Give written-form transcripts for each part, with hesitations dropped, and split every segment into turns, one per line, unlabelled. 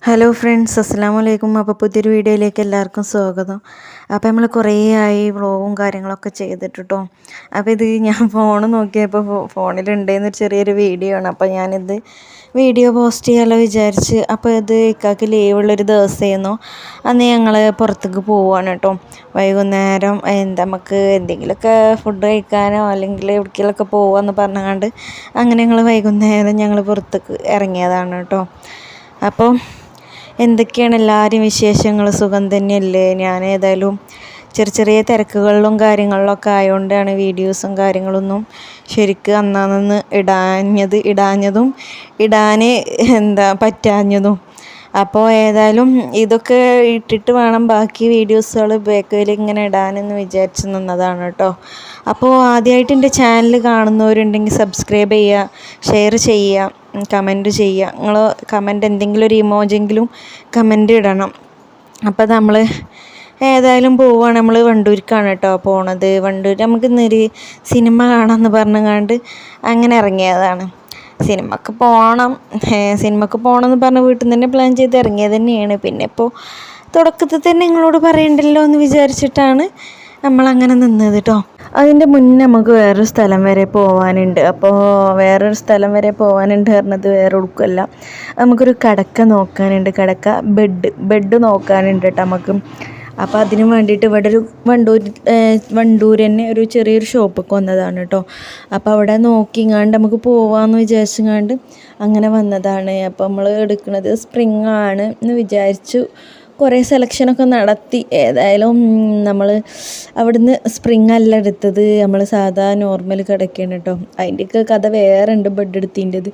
Hello friends, അസ്സലാമലൈക്കും. അപ്പോൾ പുതിയൊരു വീഡിയോയിലേക്ക് എല്ലാവർക്കും സ്വാഗതം. അപ്പോൾ നമ്മൾ കുറേ ആയി വ്ളോഗും കാര്യങ്ങളൊക്കെ ചെയ്തിട്ടോ. അപ്പോൾ ഇത് ഞാൻ ഫോൺ നോക്കിയപ്പോൾ ഫോണിലുണ്ടെന്നൊരു ചെറിയൊരു വീഡിയോ ആണ്. അപ്പോൾ ഞാനിത് വീഡിയോ പോസ്റ്റ് ചെയ്യാമല്ലോ വിചാരിച്ച്. അപ്പോൾ ഇത് ഇക്കാക്ക് ലീവുള്ളൊരു ദിവസമായിരുന്നു. അന്ന് ഞങ്ങൾ പുറത്തേക്ക് പോവുകയാണ് കേട്ടോ. വൈകുന്നേരം നമുക്ക് എന്തെങ്കിലുമൊക്കെ ഫുഡ് കഴിക്കാനോ അല്ലെങ്കിൽ എവിടേക്കെങ്കിലുമൊക്കെ പോകാമെന്ന് പറഞ്ഞുകൊണ്ട് അങ്ങനെ ഞങ്ങൾ പുറത്തേക്ക് ഇറങ്ങിയതാണ് കേട്ടോ. അപ്പോൾ എന്തൊക്കെയാണ് എല്ലാവരും വിശേഷങ്ങൾ? സുഖം തന്നെയല്ലേ? ഞാൻ ഏതായാലും ചെറിയ തിരക്കുകളിലും കാര്യങ്ങളിലൊക്കെ ആയതുകൊണ്ടാണ് വീഡിയോസും കാര്യങ്ങളൊന്നും ശരിക്ക് അന്നാന്ന് ഇടാഞ്ഞതും ഇടാൻ പറ്റാഞ്ഞതും. അപ്പോൾ ഏതായാലും ഇതൊക്കെ ഇട്ടിട്ട് വേണം ബാക്കി വീഡിയോസുകൾ ബാക്കിൽ ഇങ്ങനെ ഇടാനെന്ന് വിചാരിച്ച് നിന്നതാണ് കേട്ടോ. അപ്പോൾ ആദ്യമായിട്ട് എൻ്റെ ചാനൽ കാണുന്നവരുണ്ടെങ്കിൽ സബ്സ്ക്രൈബ് ചെയ്യുക, ഷെയർ ചെയ്യുക, കമൻറ്റ് ചെയ്യുക. നിങ്ങൾ കമൻറ്റ് എന്തെങ്കിലും ഒരു ഇമോജെങ്കിലും കമൻറ്റ് ഇടണം. അപ്പോൾ നമ്മൾ ഏതായാലും പോവുകയാണ്. നമ്മൾ വണ്ടൂർക്കാണ് കേട്ടോ പോണത്. വണ്ടൂർ നമുക്ക് ഇന്നൊരു സിനിമ കാണാമെന്ന് പറഞ്ഞുകൊണ്ട് അങ്ങനെ ഇറങ്ങിയതാണ്. സിനിമക്ക് പോകണം എന്ന് പറഞ്ഞ് വീട്ടിൽ നിന്ന് തന്നെ പ്ലാൻ ചെയ്ത് ഇറങ്ങിയത് തന്നെയാണ്. പിന്നെ ഇപ്പോൾ തുടക്കത്തിൽ തന്നെ നിങ്ങളോട് പറയണ്ടല്ലോ എന്ന് വിചാരിച്ചിട്ടാണ് നമ്മളങ്ങനെ നിന്നത് കേട്ടോ. അതിൻ്റെ മുന്നേ നമുക്ക് വേറൊരു സ്ഥലം വരെ പോകാനുണ്ട്. അപ്പോൾ വേറൊരു സ്ഥലം വരെ പോകാനുണ്ട് പറഞ്ഞത് വേറെ ഒടുക്കല്ല, നമുക്കൊരു കടക്ക നോക്കാനുണ്ട്. ബെഡ് നോക്കാനുണ്ട് കേട്ടോ നമുക്ക്. അപ്പോൾ അതിന് വേണ്ടിയിട്ട് ഇവിടെ ഒരു വണ്ടൂർ തന്നെ ഒരു ചെറിയൊരു ഷോപ്പൊക്കെ വന്നതാണ് കേട്ടോ. അപ്പോൾ അവിടെ നോക്കിങ്ങാണ്ട് നമുക്ക് പോവാമെന്ന് വിചാരിച്ചങ്ങാണ്ട് അങ്ങനെ വന്നതാണ്. അപ്പോൾ നമ്മൾ എടുക്കുന്നത് സ്പ്രിങ് ആണ് എന്ന് വിചാരിച്ചു. കുറേ സെലക്ഷനൊക്കെ നടത്തി. ഏതായാലും നമ്മൾ അവിടുന്ന് സ്പ്രിങ് അല്ല എടുത്തത്, നമ്മൾ സാധാ നോർമൽ കിടക്കുകയാണ് കേട്ടോ. അതിൻ്റെയൊക്കെ കഥ വേറെ ഉണ്ട് ബെഡ് എടുത്തിൻ്റെത്.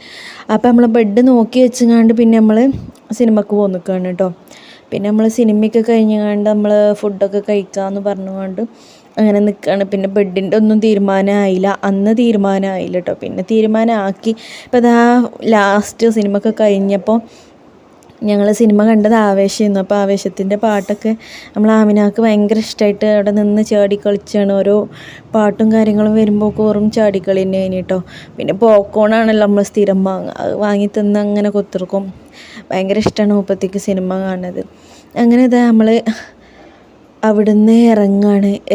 അപ്പോൾ നമ്മൾ ബെഡ് നോക്കി വെച്ചങ്ങാണ്ട് പിന്നെ നമ്മൾ സിനിമക്ക് പോന്നിക്കാണ് കേട്ടോ. പിന്നെ നമ്മൾ സിനിമയൊക്കെ കഴിഞ്ഞങ്ങാണ്ട് നമ്മൾ ഫുഡൊക്കെ കഴിക്കാമെന്ന് പറഞ്ഞുകൊണ്ട് അങ്ങനെ നിൽക്കുകയാണ്. പിന്നെ ബെഡിൻ്റെ ഒന്നും തീരുമാനമായില്ല, അന്ന് തീരുമാനമായില്ല കേട്ടോ. പിന്നെ തീരുമാനമാക്കി. ഇപ്പോൾ അതാ ലാസ്റ്റ് സിനിമയൊക്കെ കഴിഞ്ഞപ്പോൾ ഞങ്ങൾ സിനിമ കണ്ടത് ആവേശമായിരുന്നു. അപ്പോൾ ആവേശത്തിൻ്റെ പാട്ടൊക്കെ നമ്മൾ ആമിനാക്ക് ഭയങ്കര ഇഷ്ടമായിട്ട് അവിടെ നിന്ന് ചാടി കളിച്ചാണ്. ഓരോ പാട്ടും കാര്യങ്ങളും വരുമ്പോൾ ഓറും ചാടിക്കളി തന്നെ കേട്ടോ. പിന്നെ പോപ്കോണാണല്ലോ നമ്മൾ സ്ഥിരം അത് വാങ്ങി തിന്ന് അങ്ങനെ കൊത്തിറക്കും. ഭയങ്കര ഇഷ്ടമാണ് മുപ്പത്തേക്ക് സിനിമ കാണുന്നത്. അങ്ങനെ ഇതാ നമ്മൾ അവിടുന്ന്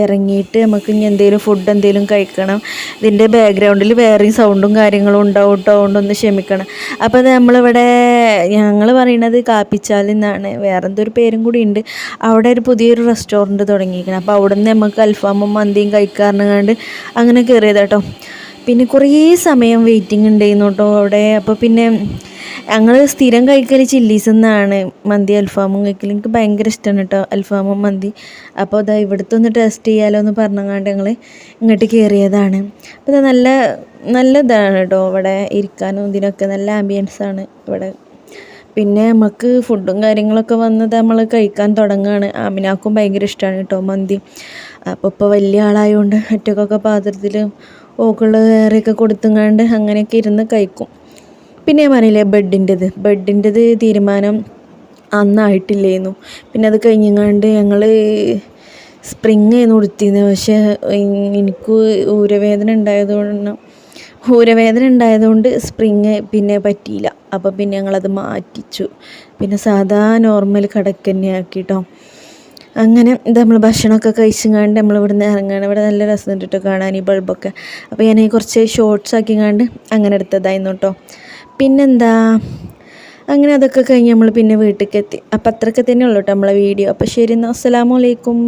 ഇറങ്ങിയിട്ട് നമുക്ക് ഇനി എന്തെങ്കിലും ഫുഡ് എന്തെങ്കിലും കഴിക്കണം. ഇതിൻ്റെ ബാക്ക്ഗ്രൗണ്ടിൽ വേറെയും സൗണ്ടും കാര്യങ്ങളും ഉണ്ടാവും കേട്ടോ, അതുകൊണ്ടൊന്ന് ക്ഷമിക്കണം. അപ്പോൾ അത് നമ്മളിവിടെ ഞങ്ങൾ പറയണത് കാപ്പിച്ചാൽ എന്നാണ്, വേറെ എന്തൊരു പേരും കൂടി ഉണ്ട്. അവിടെ ഒരു പുതിയൊരു റെസ്റ്റോറൻറ്റ് തുടങ്ങിയിരിക്കണം. അപ്പോൾ അവിടെ നിന്ന് നമുക്ക് അൽഫാമും മന്തിയും കഴിക്കാറുണ്ട്. അങ്ങനെ കയറിയത് കേട്ടോ. പിന്നെ കുറേ സമയം വെയിറ്റിംഗ് ഉണ്ടായിരുന്നു കേട്ടോ അവിടെ. അപ്പോൾ പിന്നെ ഞങ്ങൾ സ്ഥിരം കഴിക്കൽ ചില്ലീസ് എന്നാണ്, മന്തി അൽഫാമും കഴിക്കൽ. എനിക്ക് ഭയങ്കര ഇഷ്ടമാണ് കേട്ടോ അൽഫാമും മന്തി. അപ്പോൾ അതാ ഇവിടുത്തെ ഒന്ന് ടേസ്റ്റ് ചെയ്യാമല്ലോ എന്ന് പറഞ്ഞങ്ങാണ്ട് ഞങ്ങൾ ഇങ്ങോട്ട് കയറിയതാണ്. അപ്പോൾ ഇത് നല്ല ഇതാണ് കേട്ടോ ഇവിടെ ഇരിക്കാനും ഇതിനൊക്കെ നല്ല ആംബിയൻസാണ് ഇവിടെ. പിന്നെ നമുക്ക് ഫുഡും കാര്യങ്ങളൊക്കെ വന്നത് നമ്മൾ കഴിക്കാൻ തുടങ്ങുകയാണ്. ആമിനാക്കും ഭയങ്കര ഇഷ്ടമാണ് കേട്ടോ മന്തി. അപ്പോൾ ഇപ്പോൾ വലിയ ആളായതുകൊണ്ട് ഒറ്റക്കൊക്കെ പാത്രത്തിൽ ഓക്കുള്ള വേറെയൊക്കെ കൊടുത്തുങ്ങാണ്ട് അങ്ങനെയൊക്കെ ഇരുന്ന് കഴിക്കും. പിന്നെ ഞാൻ പറഞ്ഞില്ലേ ബെഡിൻ്റെത് തീരുമാനം അന്നായിട്ടില്ലായിരുന്നു. പിന്നെ അത് കഴിഞ്ഞങ്ങാണ്ട് ഞങ്ങൾ സ്പ്രിങ് ആയിരുന്നു ഉടുത്തിരുന്നത്. പക്ഷേ എനിക്ക് ഊരവേദന ഉണ്ടായതുകൊണ്ട് സ്പ്രിങ് പിന്നെ പറ്റിയില്ല. അപ്പോൾ പിന്നെ ഞങ്ങളത് മാറ്റിച്ചു. പിന്നെ സാധാ നോർമൽ കടക്ക് തന്നെ ആക്കിട്ടോ. അങ്ങനെ ഇത് നമ്മൾ ഭക്ഷണമൊക്കെ കഴിച്ചങ്ങാണ്ട് നമ്മൾ ഇവിടുന്ന് ഇറങ്ങുകയാണ്. ഇവിടെ നല്ല രസമുണ്ട് കേട്ടോ കാണാൻ ഈ ബൾബൊക്കെ. അപ്പോൾ ഞാൻ കുറച്ച് ഷോർട്സ് ആക്കിങ്ങാണ്ട് അങ്ങനെ എടുത്തതായിരുന്നു കേട്ടോ. പിന്നെന്താ, അങ്ങനെ അതൊക്കെ കഴിഞ്ഞ് നമ്മൾ പിന്നെ വീട്ടിലേക്ക് എത്തി. അപ്പോൾ അത്രയൊക്കെ തന്നെ ഉള്ളൂ കേട്ടോ നമ്മളെ വീഡിയോ. അപ്പോൾ ശരി, എന്നാൽ അസ്സലാമു അലൈക്കും.